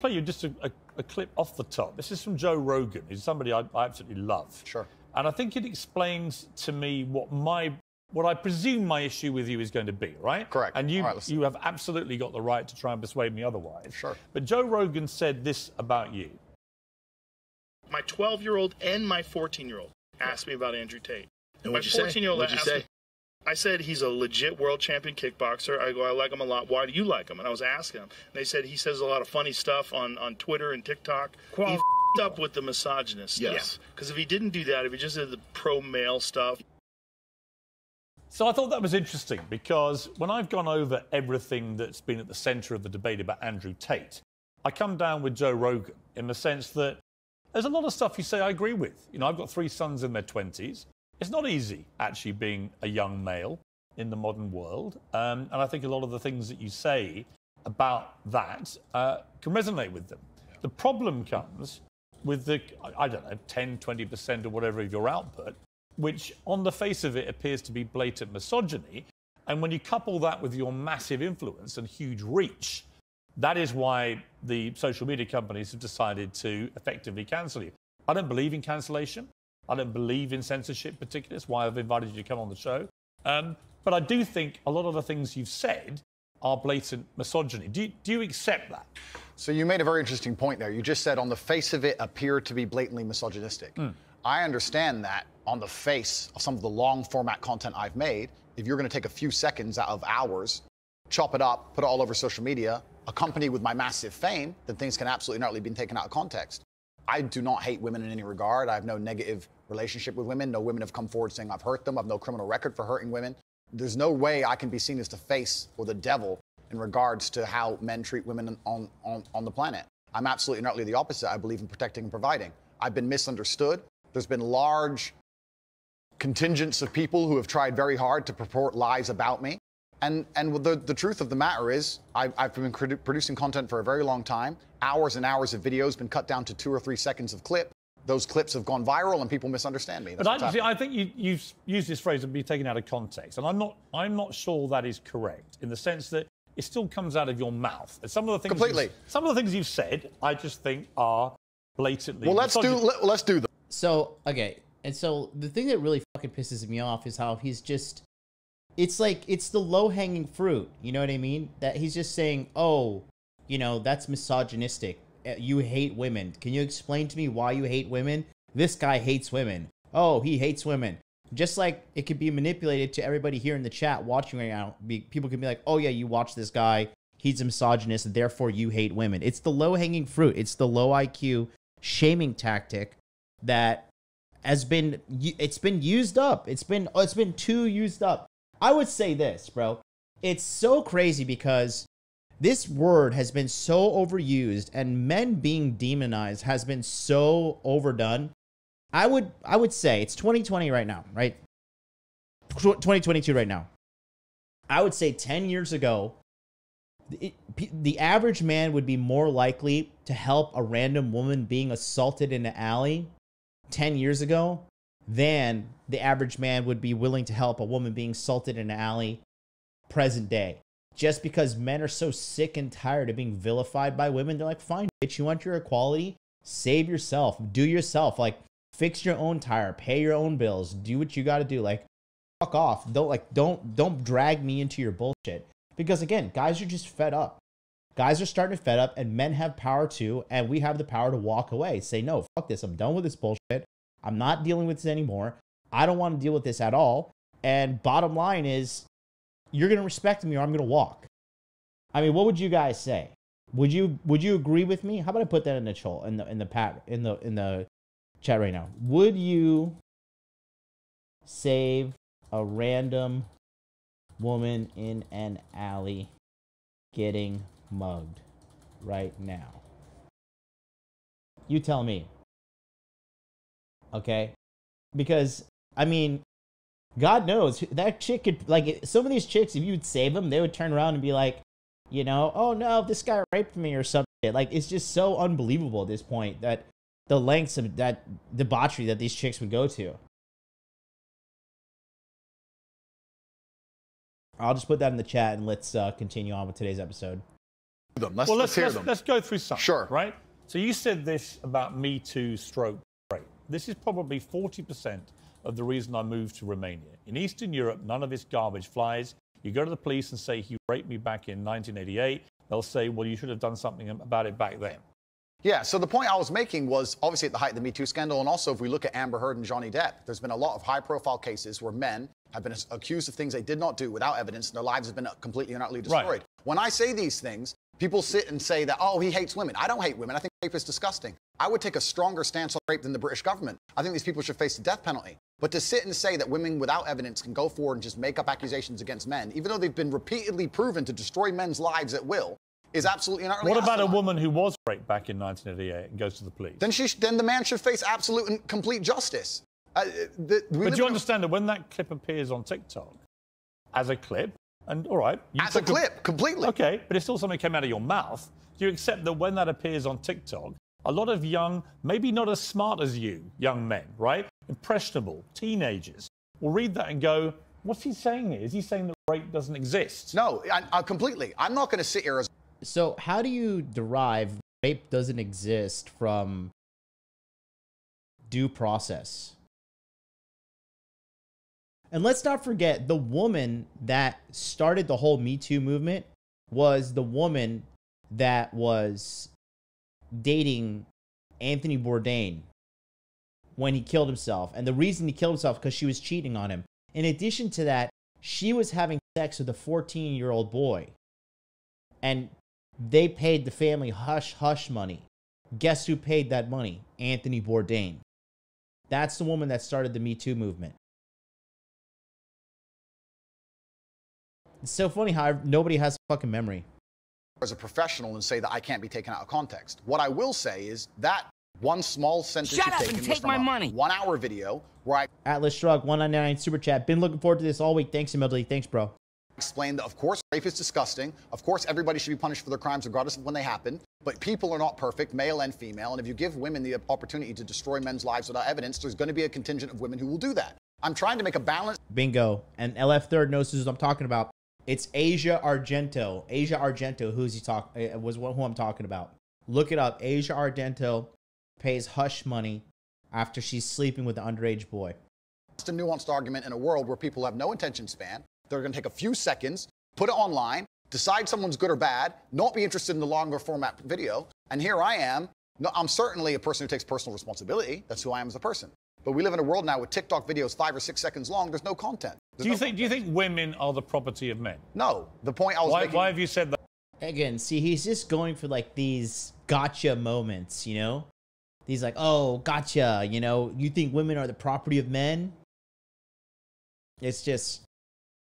play you just a clip off the top. This is from Joe Rogan, who's somebody I absolutely love. Sure. And I think it explains to me what I presume my issue with you is going to be, right? Correct. And you have absolutely got the right to try and persuade me otherwise. Sure. But Joe Rogan said this about you. My 12-year-old and my 14-year-old asked me about Andrew Tate. And my what'd you say? What'd you say? I said he's a legit world champion kickboxer. I go, I like him a lot. Why do you like him? And I was asking him. And they said he says a lot of funny stuff on Twitter and TikTok. He f***ed up with the misogynist. Yes. Because if he didn't do that, if he just did the pro-male stuff. So I thought that was interesting because when I've gone over everything that's been at the centre of the debate about Andrew Tate, I come down with Joe Rogan in the sense that there's a lot of stuff you say I agree with. You know, I've got 3 sons in their 20s. It's not easy, actually, being a young male in the modern world. And I think a lot of the things that you say about that can resonate with them. The problem comes with the, I don't know, 10, 20% or whatever of your output, which on the face of it appears to be blatant misogyny. And when you couple that with your massive influence and huge reach, that is why the social media companies have decided to effectively cancel you. I don't believe in cancellation. I don't believe in censorship particularly. That's why I've invited you to come on the show. But I do think a lot of the things you've said are blatant misogyny. Do you accept that? So you made a very interesting point there. You just said on the face of it appeared to be blatantly misogynistic. I understand that on the face of some of the long format content I've made, if you're going to take a few seconds out of hours, chop it up, put it all over social media, accompanied with my massive fame, then things can absolutely not be taken out of context. I do not hate women in any regard. I have no negative relationship with women. No women have come forward saying I've hurt them. I have no criminal record for hurting women. There's no way I can be seen as the face or the devil in regards to how men treat women on the planet. I'm absolutely and utterly the opposite. I believe in protecting and providing. I've been misunderstood. There's been large contingents of people who have tried very hard to purport lies about me. And the truth of the matter is, I've been producing content for a very long time. Hours and hours of videos been cut down to 2 or 3 seconds of clip. Those clips have gone viral and people misunderstand me. But I think you've used this phrase of being taken out of context. And I'm not sure that is correct in the sense that it still comes out of your mouth. And some of the things some of the things you've said, I just think are blatantly. Well, let's do them. So, okay. And so the thing that really fucking pisses me off is how he's just, it's like, it's the low-hanging fruit, you know what I mean? That he's just saying, oh, you know, that's misogynistic. You hate women. Can you explain to me why you hate women? This guy hates women. Oh, he hates women. Just like it could be manipulated to everybody here in the chat watching right now. People can be like, oh yeah, you watch this guy. He's a misogynist, therefore you hate women. It's the low-hanging fruit. It's the low IQ shaming tactic that has been, it's been used up. It's been too used up. I would say this, bro. It's so crazy because this word has been so overused and men being demonized has been so overdone. I would say it's 2020 right now, right? 2022 right now. I would say 10 years ago, the average man would be more likely to help a random woman being assaulted in an alley 10 years ago than the average man would be willing to help a woman being assaulted in an alley present day. Just because men are so sick and tired of being vilified by women, they're like, fine, bitch, you want your equality? Save yourself. Do yourself. Like, fix your own tire. Pay your own bills. Do what you got to do. Like, fuck off. Don't drag me into your bullshit. Because, again, guys are just fed up. Guys are starting to fed up, and men have power too, and we have the power to walk away. Say, no, fuck this. I'm done with this bullshit. I'm not dealing with this anymore. I don't want to deal with this at all. And bottom line is, you're going to respect me or I'm going to walk. I mean, what would you guys say? Would you agree with me? How about I put that in the chat right now? Would you save a random woman in an alley getting mugged right now? You tell me. Okay? Because, I mean, God knows, that chick could, like, some of these chicks, if you would save them, they would turn around and be like, you know, oh no, this guy raped me or something. Like, it's just so unbelievable at this point that the lengths of that debauchery that these chicks would go to. I'll just put that in the chat and let's continue on with today's episode. Let's go through some. Sure. Right? So you said this about Me Too stroke rape. This is probably 40% of the reason I moved to Romania. In Eastern Europe, none of this garbage flies. You go to the police and say, he raped me back in 1988. They'll say, well, you should have done something about it back then. Yeah, so the point I was making was obviously at the height of the Me Too scandal, and also if we look at Amber Heard and Johnny Depp, there's been a lot of high-profile cases where men have been accused of things they did not do without evidence, and their lives have been completely and utterly destroyed. Right. When I say these things, people sit and say that, oh, he hates women. I don't hate women. I think rape is disgusting. I would take a stronger stance on rape than the British government. I think these people should face the death penalty. But to sit and say that women without evidence can go forward and just make up accusations against men, even though they've been repeatedly proven to destroy men's lives at will, is absolutely and utterly What about a asinine. woman who was raped back in 1988 and goes to the police? Then the man should face absolute and complete justice. But you understand that when that clip appears on TikTok as a clip, and all right, as a clip, completely. Okay, but it's still something that came out of your mouth. Do you accept that when that appears on TikTok, a lot of young, maybe not as smart as you, young men, right? Impressionable, teenagers, will read that and go, what's he saying here? Is he saying that rape doesn't exist? No, I completely. I'm not going to sit here as... So how do you derive rape doesn't exist from due process? And let's not forget, the woman that started the whole Me Too movement was the woman that was dating Anthony Bourdain when he killed himself. And the reason he killed himself because she was cheating on him. In addition to that, she was having sex with a 14-year-old boy. And they paid the family hush-hush money. Guess who paid that money? Anthony Bourdain. That's the woman that started the Me Too movement. It's so funny how nobody has a fucking memory. As a professional and say that I can't be taken out of context. What I will say is that one small sentence Shut up and take my money. 1 hour video where I Atlas Shrug 199 super chat. Been looking forward to this all week. Thanks, Emily. Thanks, bro. explained that, of course, rape is disgusting. Of course, everybody should be punished for their crimes regardless of when they happen. But people are not perfect, male and female. And if you give women the opportunity to destroy men's lives without evidence, there's going to be a contingent of women who will do that. I'm trying to make a balance. Bingo. And LF Third knows who I'm talking about. It's Asia Argento. Asia Argento, was who I'm talking about. Look it up. Asia Argento pays hush money after she's sleeping with an underage boy. It's a nuanced argument in a world where people have no attention span. They're going to take a few seconds, put it online, decide someone's good or bad, not be interested in the longer format video. And here I am. No, I'm certainly a person who takes personal responsibility. That's who I am as a person. But we live in a world now with TikTok videos 5 or 6 seconds long. There's no content. Do you think women are the property of men? No. The point I was making. Why have you said that? Again, see, he's just going for like these gotcha moments, you know? He's like, oh, gotcha, you know? You think women are the property of men? It's just,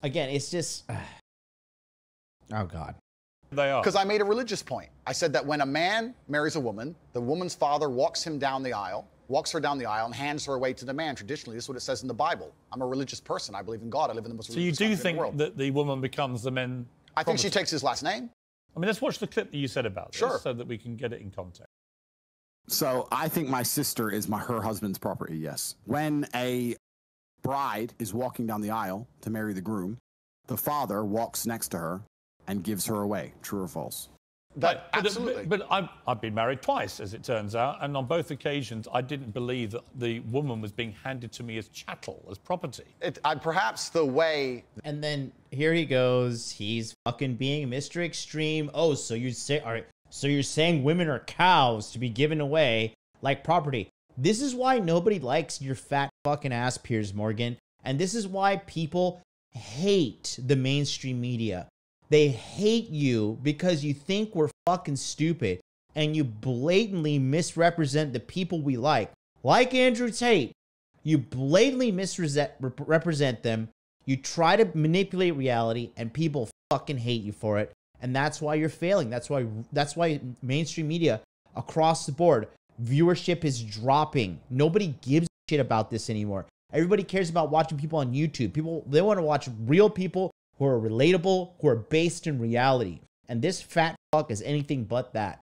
again, it's just, oh, God. They are. Because I made a religious point. I said that when a man marries a woman, the woman's father walks her down the aisle, and hands her away to the man. Traditionally, this is what it says in the Bible. I'm a religious person. I believe in God. I live in the most religious country in the world. So you do think that the woman becomes the men? I think she takes his last name. I mean, let's watch the clip that you said about this, sure, so that we can get it in context. So I think my sister is her husband's property, yes. When a bride is walking down the aisle to marry the groom, the father walks next to her and gives her away. True or false? Absolutely. But I've been married twice, as it turns out, and on both occasions, I didn't believe that the woman was being handed to me as chattel, as property. Perhaps the way... And then here he goes. He's fucking being Mr. Extreme. Oh, so you say, all right, so you're saying women are cows to be given away like property. This is why nobody likes your fat fucking ass, Piers Morgan. And this is why people hate the mainstream media. They hate you because you think we're fucking stupid and you blatantly misrepresent the people we like Andrew Tate. You blatantly misrepresent them. You try to manipulate reality and people fucking hate you for it. And that's why you're failing. That's why mainstream media across the board, viewership is dropping. Nobody gives a shit about this anymore. Everybody cares about watching people on YouTube. They want to watch real people who are relatable, who are based in reality. And this fat fuck is anything but that.